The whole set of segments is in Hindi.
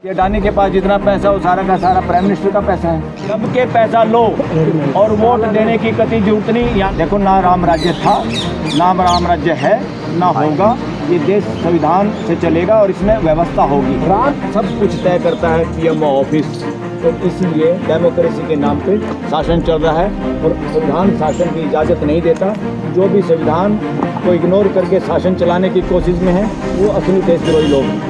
अडानी के पास जितना पैसा हो सारा का सारा प्राइम मिनिस्टर का पैसा है। सबके पैसा लो और वोट देने की कतई जरूरत नहीं। यहाँ देखो, ना राम राज्य था, ना राम राज्य है, ना होगा। ये देश संविधान से चलेगा और इसमें व्यवस्था होगी। सब कुछ तय करता है पीएमओ ऑफिस। तो इसलिए डेमोक्रेसी के नाम पे शासन चल रहा है और संविधान शासन की इजाज़त नहीं देता। जो भी संविधान को इग्नोर करके शासन चलाने की कोशिश में है वो असली देशद्रोही लोग हैं।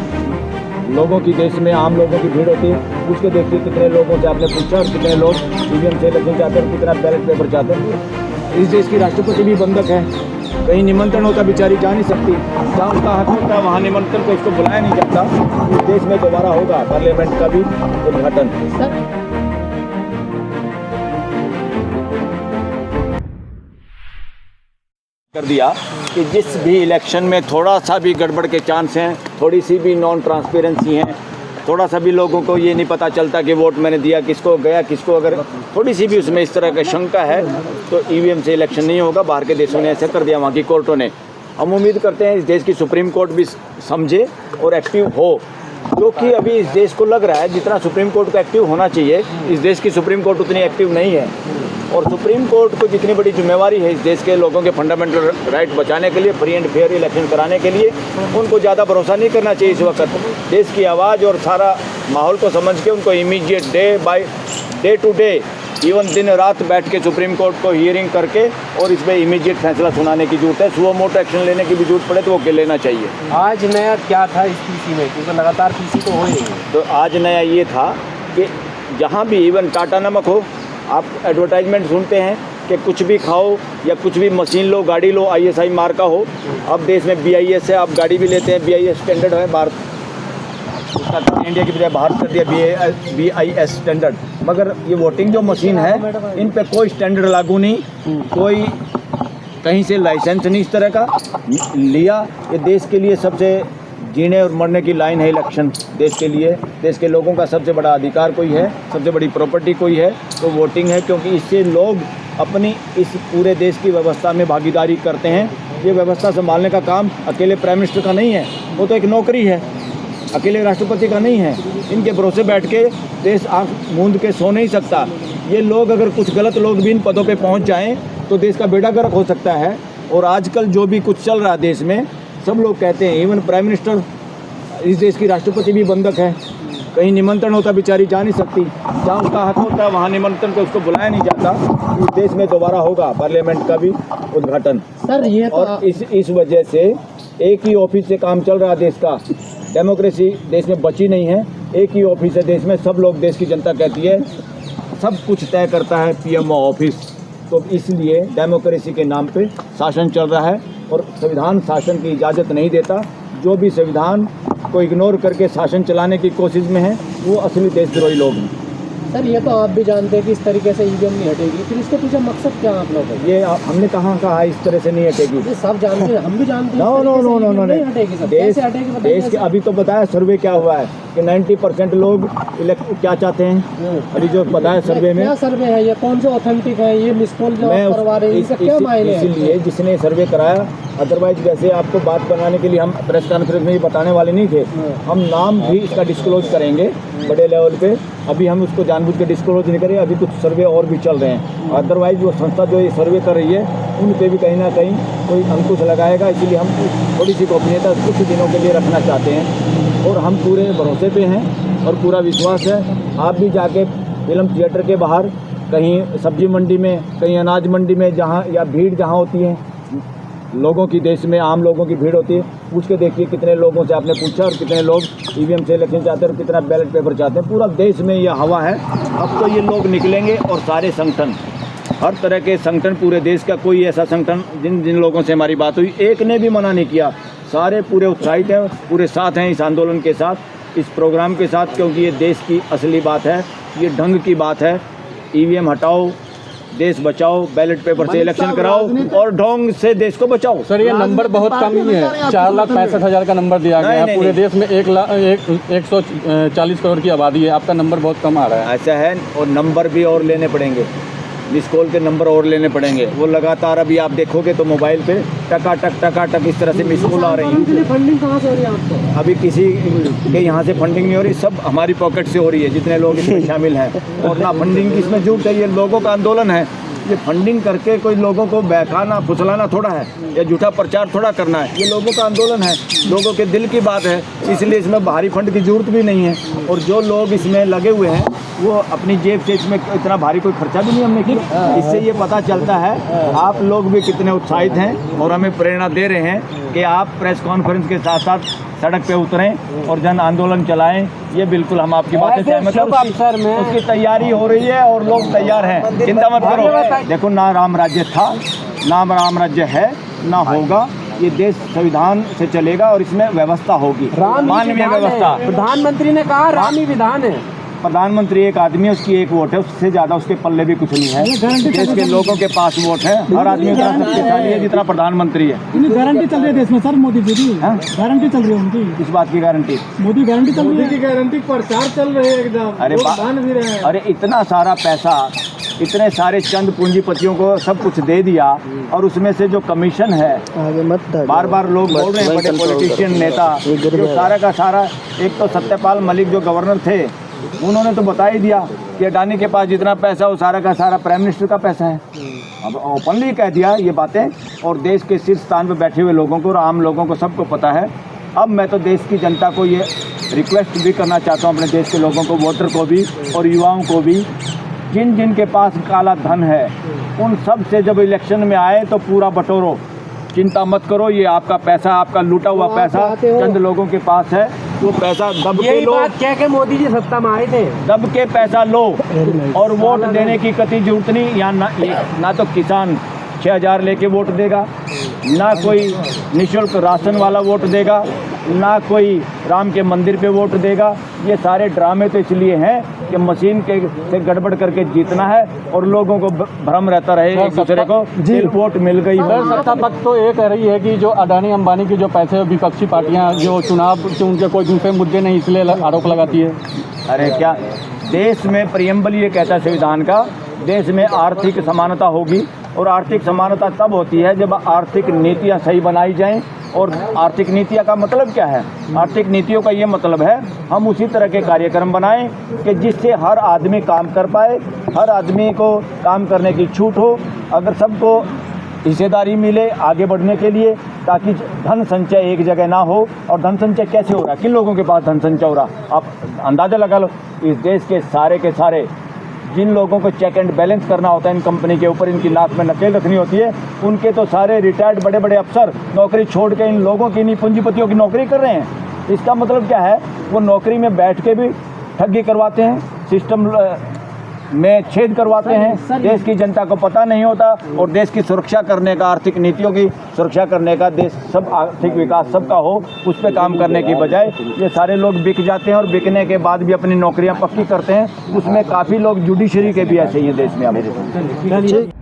लोगों की देश में आम लोगों की भीड़ होती है। पूछ के देखिए कितने लोगों से आपने पूछा और कितने लोग ईवीएम से इलेक्शन चाहते हैं, कितना बैलेट पेपर चाहते हैं। इस देश की राष्ट्रपति भी बंधक है। कहीं निमंत्रण होता बेचारी जा नहीं सकती। जहाँ उसका हक होता है वहाँ निमंत्रण को उसको बुलाया नहीं जाता। इस देश में दोबारा होगा पार्लियामेंट का भी उद्घाटन। कर दिया कि जिस भी इलेक्शन में थोड़ा सा भी गड़बड़ के चांस हैं, थोड़ी सी भी नॉन ट्रांसपेरेंसी है, थोड़ा सा भी लोगों को ये नहीं पता चलता कि वोट मैंने दिया किसको, गया किसको, अगर थोड़ी सी भी उसमें इस तरह की शंका है तो ईवीएम से इलेक्शन नहीं होगा। बाहर के देशों ने ऐसे कर दिया, वहाँ की कोर्टों ने। हम उम्मीद करते हैं इस देश की सुप्रीम कोर्ट भी समझे और एक्टिव हो, क्योंकि अभी इस देश को लग रहा है जितना सुप्रीम कोर्ट को एक्टिव होना चाहिए, इस देश की सुप्रीम कोर्ट उतनी एक्टिव नहीं है। और सुप्रीम कोर्ट को जितनी बड़ी जिम्मेवारी है इस देश के लोगों के फंडामेंटल राइट बचाने के लिए, फ्री एंड फेयर इलेक्शन कराने के लिए, उनको ज़्यादा भरोसा नहीं करना चाहिए इस वक्त। देश की आवाज़ और सारा माहौल को समझ के उनको immediate day to day, even दिन रात बैठ के सुप्रीम कोर्ट को हियरिंग करके और इस पर इमीडिएट फैसला सुनाने की जरूरत है। सुओ मोटो एक्शन लेने की भी जरूरत पड़े तो वो लेना चाहिए। आज नया क्या था इस पीसी में, क्योंकि लगातार पीसी तो हो ही नहीं है। तो आज नया ये था कि जहाँ भी इवन टाटा नमक हो, आप एडवर्टाइजमेंट सुनते हैं कि कुछ भी खाओ या कुछ भी मशीन लो, गाड़ी लो, ISI मार्का हो। अब देश में BIS है, आप गाड़ी भी लेते हैं, BIS स्टैंडर्ड है। भारत उसका इंडिया की बजाय बाहर कर दिया BIS स्टैंडर्ड। मगर ये वोटिंग जो मशीन है इन पे कोई स्टैंडर्ड लागू नहीं, कोई कहीं से लाइसेंस नहीं इस तरह का लिया। ये देश के लिए सबसे जीने और मरने की लाइन है इलेक्शन। देश के लिए, देश के लोगों का सबसे बड़ा अधिकार कोई है, सबसे बड़ी प्रॉपर्टी कोई है तो वोटिंग है, क्योंकि इससे लोग अपनी इस पूरे देश की व्यवस्था में भागीदारी करते हैं। ये व्यवस्था संभालने का काम अकेले प्राइम मिनिस्टर का नहीं है, वो तो एक नौकरी है, अकेले राष्ट्रपति का नहीं है। इनके भरोसे बैठ के देश आँख मूंद के सो नहीं सकता। ये लोग, अगर कुछ गलत लोग भी इन पदों पे पहुंच जाएं तो देश का बेड़ा गर्क हो सकता है। और आजकल जो भी कुछ चल रहा है देश में, सब लोग कहते हैं, इवन प्राइम मिनिस्टर, इस देश की राष्ट्रपति भी बंधक है। कहीं निमंत्रण होता बेचारी जा नहीं सकती। जहाँ उसका हक होता है वहाँ निमंत्रण को उसको बुलाया नहीं जाता। इस देश में दोबारा होगा पार्लियामेंट का भी उद्घाटन। सर ये तो और इस वजह से एक ही ऑफिस से काम चल रहा है देश का। डेमोक्रेसी देश में बची नहीं है। एक ही ऑफिस है देश में, सब लोग, देश की जनता कहती है सब कुछ तय करता है पीएमओ ऑफिस। तो इसलिए डेमोक्रेसी के नाम पे शासन चल रहा है और संविधान शासन की इजाज़त नहीं देता। जो भी संविधान को इग्नोर करके शासन चलाने की कोशिश में है वो असली देशद्रोही लोग हैं। सर ये तो आप भी जानते हैं कि इस तरीके से ईवीएम नहीं हटेगी, फिर इसके पीछे मकसद क्या आप लोगों का? ये हमने कहा इस तरह से नहीं हटेगी। ये सब जानते हैं, हम भी जानते हैं। नो नहीं हटेगी सर। कैसे हटेगी बताइए? देश के अभी तो बताया सर्वे क्या हुआ है कि 90% लोग क्या चाहते हैं। अभी जो बताया सर्वे में, क्या सर्वे है ये, कौन से ऑथेंटिक है ये, मिसपोल जो करवा रहे हैं, इसका क्या मायने है? इसलिए जिसने सर्वे कराया, अदरवाइज वैसे आपको बात बनाने के लिए हम प्रेस कॉन्फ्रेंस में ये बताने वाले नहीं थे। हम नाम भी इसका डिस्क्लोज करेंगे बड़े लेवल पे। अभी हम उसको जानबूझ के डिस्क्लोज नहीं करें। अभी कुछ सर्वे और भी चल रहे हैं। अदरवाइज वो संस्था जो ये सर्वे कर रही है उन पे भी कहीं ना कहीं कोई अंकुश लगाएगा। इसीलिए हम थोड़ी सी गोपनीयता कुछ दिनों के लिए रखना चाहते हैं और हम पूरे भरोसे पे हैं और पूरा विश्वास है। आप भी जाके फिल्म थिएटर के बाहर, कहीं सब्जी मंडी में, कहीं अनाज मंडी में, जहाँ या भीड़ जहाँ होती है लोगों की, देश में आम लोगों की भीड़ होती है, पूछ के देखिए कितने लोगों से आपने पूछा और कितने लोग ईवीएम से इलेक्शन चाहते हैं और कितना बैलेट पेपर चाहते हैं। पूरा देश में यह हवा है। अब तो ये लोग निकलेंगे और सारे संगठन, हर तरह के संगठन, पूरे देश का कोई ऐसा संगठन, जिन लोगों से हमारी बात हुई, एक ने भी मना नहीं किया। सारे पूरे उत्साहित हैं, पूरे साथ हैं इस आंदोलन के साथ, इस प्रोग्राम के साथ, क्योंकि ये देश की असली बात है, ये ढंग की बात है। ईवीएम हटाओ, देश बचाओ, बैलेट पेपर से इलेक्शन कराओ और ढोंग से देश को बचाओ। सर ये नंबर बहुत कम ही है, 4,65,000 का नंबर दिया गया है। पूरे देश में 140 करोड़ की आबादी है, आपका नंबर बहुत कम आ रहा है। ऐसा है और नंबर भी और लेने पड़ेंगे। मिस कॉल के नंबर और लेने पड़ेंगे। वो लगातार अभी आप देखोगे तो मोबाइल पे टका टक इस तरह से मिस कॉल आ रही है। फंडिंग कहाँ से हो रही है आपको? अभी किसी के यहाँ से फंडिंग नहीं हो रही, सब हमारी पॉकेट से हो रही है, जितने लोग इसमें शामिल हैं। और ना फंडिंग की इसमें जरूरत है, ये लोगों का आंदोलन है। ये फंडिंग करके कोई लोगों को बहकाना फुसलाना थोड़ा है, या झूठा प्रचार थोड़ा करना है। ये लोगों का आंदोलन है, लोगों के दिल की बात है, इसलिए इसमें बाहरी फंड की जरूरत भी नहीं है। और जो लोग इसमें लगे हुए हैं वो अपनी जेब से इसमें इतना भारी कोई खर्चा भी नहीं हमने किया। इससे ये पता चलता है आप लोग भी कितने उत्साहित हैं और हमें प्रेरणा दे रहे हैं कि आप प्रेस कॉन्फ्रेंस के साथ साथ सड़क पे उतरें और जन आंदोलन चलाएं। ये बिल्कुल हम आपकी बातें सहमत हैं, उसकी तैयारी हो रही है और लोग तैयार हैं, चिंता मत करो। देखो, ना राम राज्य था, ना राम राज्य है, ना होगा। ये देश संविधान से चलेगा और इसमें व्यवस्था होगी, मानवीय व्यवस्था। प्रधानमंत्री ने कहा राम ही विधान है। प्रधानमंत्री एक आदमी है, उसकी एक वोट है, उससे ज़्यादा उसके पल्ले भी कुछ नहीं है। देश के लोगों के पास वोट है, हर आदमी उतना शक्तिशाली है जितना प्रधाधानमंत्री है। गारंटी चल रही है देश में सर, मोदी जी की गारंटी चल रही है उनकी। किस बात की गारंटी? मोदी गारंटी चल रही है, गारंटी प्रचार चल रहे हैं एकदम। अरे इतना सारा पैसा, इतने सारे चंद पूंजीपतियों को सब कुछ दे दिया, और उसमें से जो कमीशन है, बार बार लोग बोल रहे हैं, बड़े पॉलिटिशियन नेता, जो सारा का सारा, एक तो सत्यपाल मलिक जो गवर्नर थे, उन्होंने तो बता ही दिया कि अडानी के पास जितना पैसा वो सारा का सारा प्राइम मिनिस्टर का पैसा है। अब ओपनली कह दिया ये बातें, और देश के शीर्ष स्थान पर बैठे हुए लोगों को और आम लोगों को सबको पता है। अब मैं तो देश की जनता को ये रिक्वेस्ट भी करना चाहता हूँ, अपने देश के लोगों को, वोटर को भी और युवाओं को भी, जिन जिन के पास काला धन है उन सब से जब इलेक्शन में आए तो पूरा बटोरो, चिंता मत करो। ये आपका पैसा, आपका लूटा हुआ पैसा चंद लोगों के पास है, वो पैसा दब के लो। क्या के मोदी जी सत्ता में आए थे, दब के पैसा लो और वोट देने की कतई जरूरत नहीं। यहाँ ना तो किसान 6,000 लेके वोट देगा, ना कोई निःशुल्क राशन वाला वोट देगा, ना कोई राम के मंदिर पे वोट देगा। ये सारे ड्रामे तो इसलिए हैं कि मशीन के से गड़बड़ करके जीतना है और लोगों को भ्रम रहता रहे एक दूसरे को वोट मिल गई। सत्ता पक्ष तो ये कह रही है कि जो अडानी अंबानी के जो पैसे विपक्षी पार्टियां जो चुनाव के उनके कोई दूसरे मुद्दे नहीं, इसलिए आरोप लगाती है। अरे क्या देश में प्रियम्बल ये कहता है संविधान का, देश में आर्थिक समानता होगी, और आर्थिक समानता तब होती है जब आर्थिक नीतियाँ सही बनाई जाएं। और आर्थिक नीतियाँ का मतलब क्या है? आर्थिक नीतियों का ये मतलब है हम उसी तरह के कार्यक्रम बनाएं कि जिससे हर आदमी काम कर पाए, हर आदमी को काम करने की छूट हो, अगर सबको हिस्सेदारी मिले आगे बढ़ने के लिए, ताकि धन संचय एक जगह ना हो। और धन संचय कैसे हो रहा है, किन लोगों के पास धन संचय हो रहा, आप अंदाज़ा लगा लो। इस देश के सारे जिन लोगों को चेक एंड बैलेंस करना होता है इन कंपनी के ऊपर, इनकी नाक में नकेल रखनी होती है, उनके तो सारे रिटायर्ड बड़े बड़े अफसर नौकरी छोड़ के इन लोगों की, इन्हीं पूंजीपतियों की नौकरी कर रहे हैं। इसका मतलब क्या है? वो नौकरी में बैठ के भी ठगी करवाते हैं, सिस्टम में छेद करवाते हैं। देश की जनता को पता नहीं होता, और देश की सुरक्षा करने का, आर्थिक नीतियों की सुरक्षा करने का, देश सब आर्थिक विकास सबका हो, उस पर काम करने की बजाय ये सारे लोग बिक जाते हैं, और बिकने के बाद भी अपनी नौकरियां पक्की करते हैं। उसमें काफ़ी लोग जुडिशरी के भी ऐसे ही हैं देश में।